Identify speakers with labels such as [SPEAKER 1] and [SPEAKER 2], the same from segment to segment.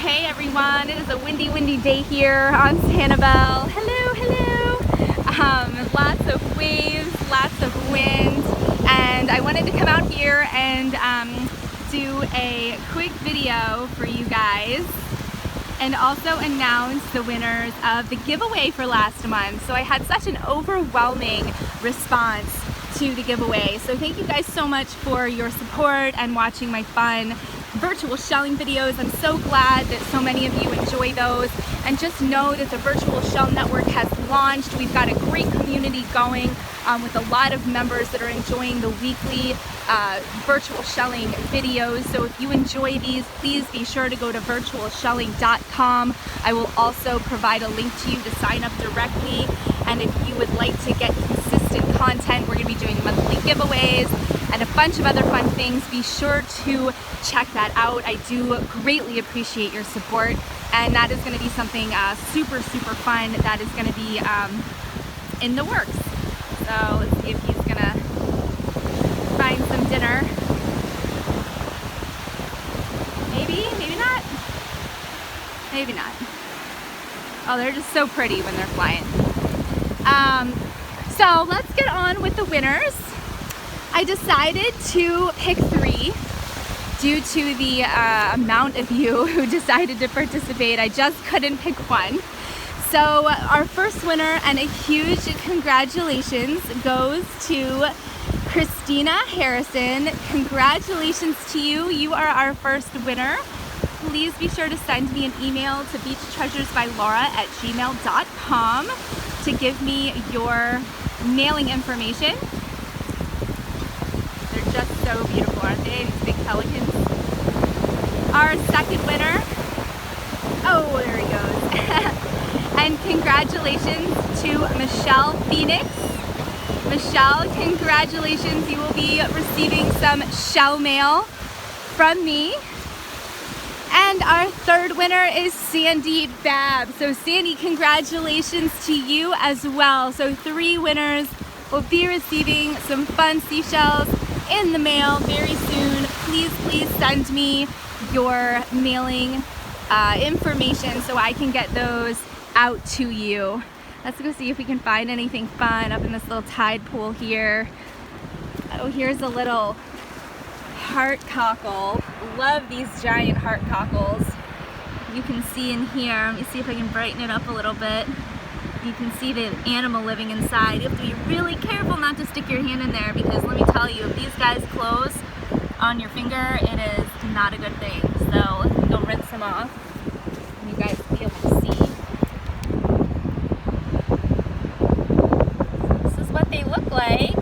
[SPEAKER 1] Hey everyone, it is a windy day here on Sanibel. Hello, hello. Lots of waves, lots of wind, and I wanted to come out here and do a quick video for you guys and also announce the winners of the giveaway for last month. So I had such an overwhelming response to the giveaway. So thank you guys so much for your support and watching my fun virtual shelling videos. I'm so glad that so many of you enjoy those, and just know that the Virtual Shell Network has launched. We've got a great community going with a lot of members that are enjoying the weekly virtual shelling videos. So if you enjoy these, please be sure to go to virtualshelling.com. I will also provide a link to you to sign up directly, and if you would like to get consistent content, we're going to be doing monthly giveaways and a bunch of other fun things. Be sure to check that out. I do greatly appreciate your support, and that is going to be something super fun that is going to be in the works. So let's see if he's going to find some dinner. Maybe not. Maybe not. Oh, they're just so pretty when they're flying. So let's get on with the winners. I decided to pick 3 due to the amount of you who decided to participate. I just couldn't pick one. So our first winner, and a huge congratulations, goes to Christina Harrison. Congratulations to you. You are our first winner. Please be sure to send me an email to beachtreasuresbylaura@gmail.com to give me your mailing information. They're just so beautiful, aren't they? These big pelicans. Our second winner, oh, there he goes. And congratulations to Michelle Phoenix. Michelle, congratulations. You will be receiving some shell mail from me. And our third winner is Sandy Babb. So Sandy, congratulations to you as well. So 3 winners will be receiving some fun seashells in the mail very soon. Please send me your mailing information so I can get those out to you. Let's go see if we can find anything fun up in this little tide pool here. Oh, here's a little heart cockle. Love these giant heart cockles. You can see in here, let me see if I can brighten it up a little bit. You can see the animal living inside. You have to be really careful not to stick your hand in there, because let me tell you, if these guys close on your finger, it is not a good thing. So let me go rinse them off, and you guys will be able to see. This is what they look like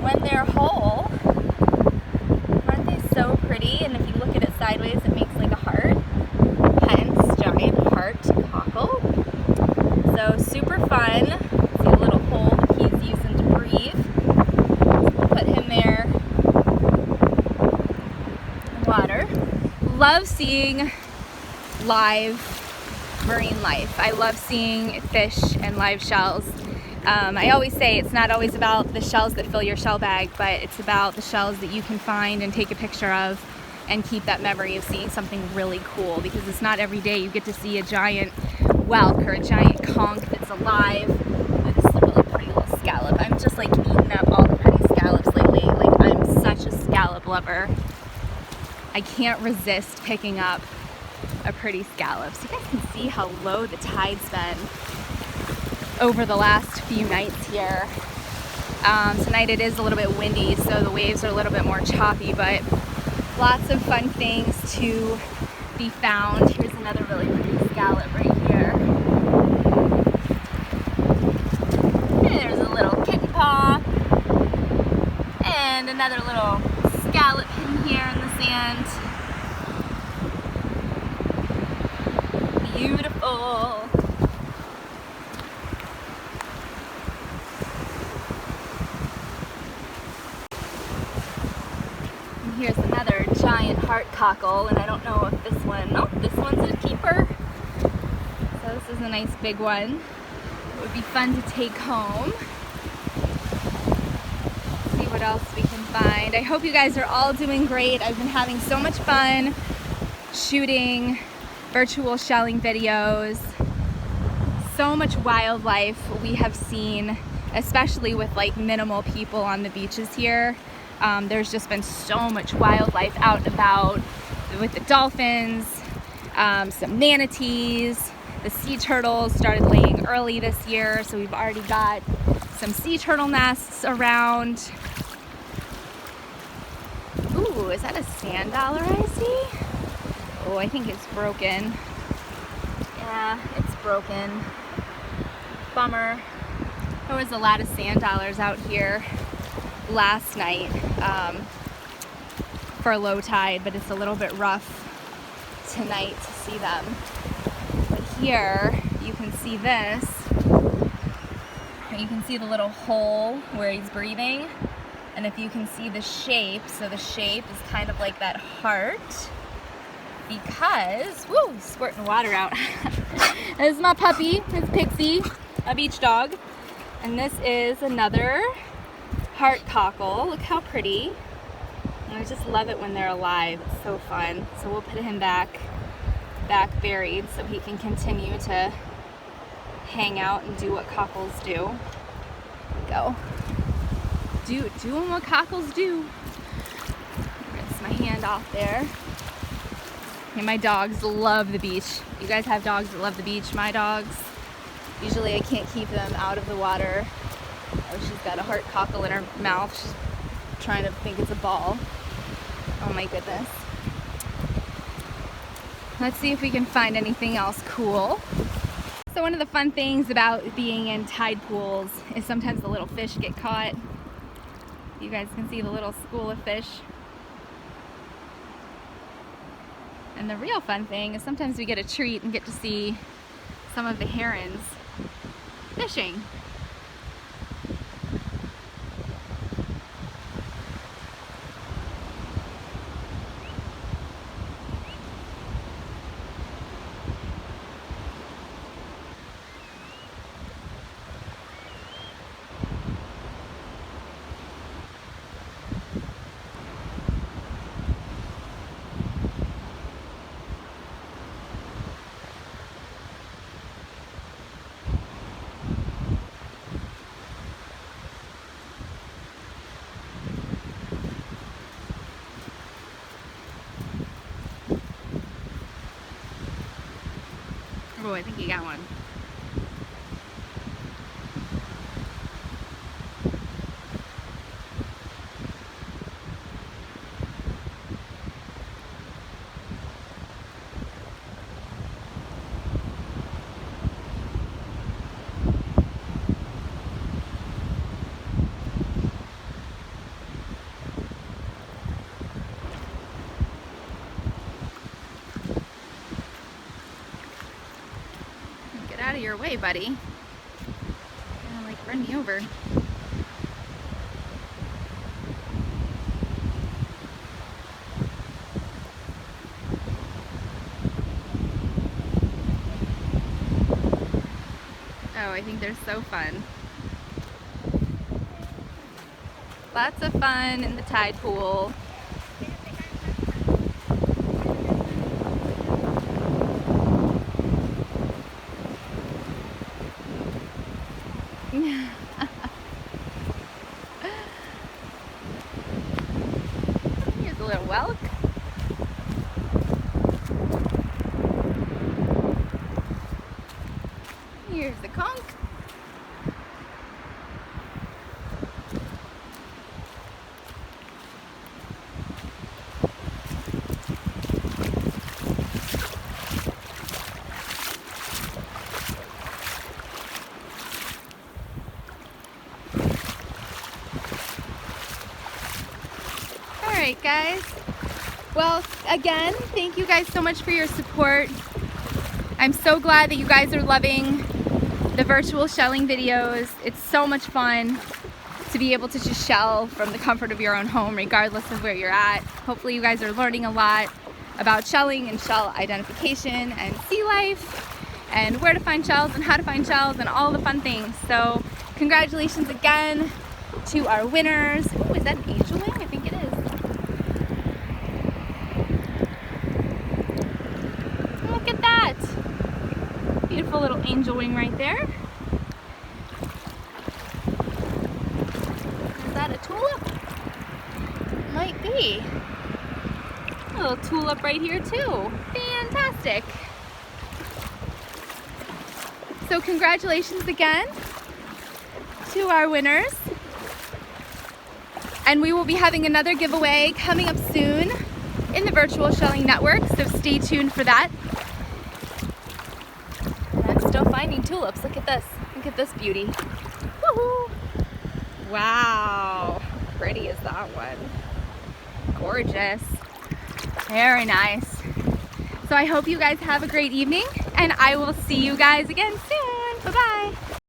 [SPEAKER 1] when they're whole. Aren't they so pretty? And if you look at it sideways, it makes like a heart, hence giant heart cockle. So super fun. See a little hole that he's using to breathe. Put him there in water. Love seeing live marine life. I love seeing fish and live shells. I always say it's not always about the shells that fill your shell bag, but it's about the shells that you can find and take a picture of and keep that memory of seeing something really cool, because it's not every day you get to see a giant whelk or a giant conch that's alive. Oh, this is a really pretty little scallop. I'm just like eating up all the pretty scallops lately. Like, I'm such a scallop lover. I can't resist picking up a pretty scallop. So you guys can see how low the tide's been over the last few nights here. Tonight it is a little bit windy, so the waves are a little bit more choppy, but lots of fun things to be found. Here's another really pretty scallop right here. And there's a little kitten paw. And another little scallop hidden here in the sand. Beautiful. Here's another giant heart cockle, and I don't know if this one, nope, this one's a keeper. So this is a nice big one. It would be fun to take home. See what else we can find. I hope you guys are all doing great. I've been having so much fun shooting virtual shelling videos. So much wildlife we have seen, especially with like minimal people on the beaches here. There's just been so much wildlife out and about with the dolphins, some manatees. The sea turtles started laying early this year, so we've already got some sea turtle nests around. Ooh, is that a sand dollar I see? Oh, I think it's broken. Yeah, it's broken. Bummer. There was a lot of sand dollars out here last night for low tide, but it's a little bit rough tonight to see them. But here you can see this. You can see the little hole where he's breathing, and if you can see the shape, so the shape is kind of like that heart, because, woo, he's squirting water out. This is my puppy, it's Pixie, a beach dog, and this is another heart cockle. Look how pretty. And I just love it when they're alive. It's so fun. So we'll put him back buried so he can continue to hang out and do what cockles do. Go. Doing what cockles do. Rinse my hand off there. And my dogs love the beach. You guys have dogs that love the beach. My dogs, usually I can't keep them out of the water. Oh, she's got a heart cockle in her mouth. She's trying to think it's a ball. Oh my goodness. Let's see if we can find anything else cool. So one of the fun things about being in tide pools is sometimes the little fish get caught. You guys can see the little school of fish. And the real fun thing is sometimes we get a treat and get to see some of the herons fishing. Oh, I think he got one. Out of your way, buddy. You're gonna like run me over. Oh, I think they're so fun. Lots of fun in the tide pool. Here's a little whelk. Here's the conch. Alright guys, well again, thank you guys so much for your support. I'm so glad that you guys are loving the virtual shelling videos. It's so much fun to be able to just shell from the comfort of your own home regardless of where you're at. Hopefully you guys are learning a lot about shelling and shell identification and sea life and where to find shells and how to find shells and all the fun things. So congratulations again to our winners. Ooh, is that an angelwing? I think it is. Beautiful little angel wing right there. Is that a tulip? Might be. A little tulip right here too. Fantastic. So congratulations again to our winners. And we will be having another giveaway coming up soon in the Virtual Shelling Network, so stay tuned for that. And I'm still finding tulips. Look at this. Look at this beauty. Woohoo! Wow. How pretty is that one? Gorgeous. Very nice. So I hope you guys have a great evening, and I will see you guys again soon. Bye-bye.